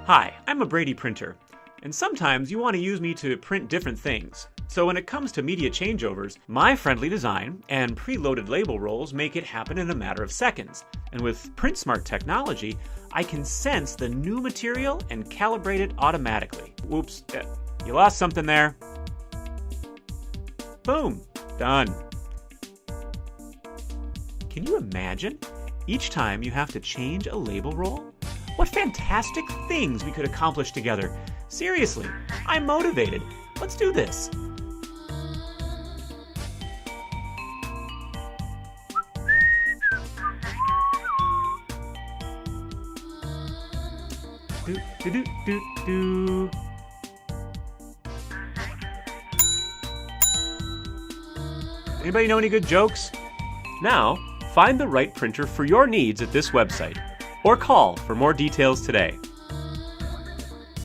Hi, I'm a Brady printer, and sometimes you want to use me to print different things. So when it comes to media changeovers, my friendly design and preloaded label rolls make it happen in a matter of seconds. And with PrintSmart technology, I can sense the new material and calibrate it automatically. Whoops, you lost something there. Boom, done. Can you imagine? Each time you have to change a label roll? What fantastic things we could accomplish together. Seriously, I'm motivated. Let's do this. Do, do, do, do, do. Anybody know any good jokes? Now, find the right printer for your needs at this website, or call for more details today.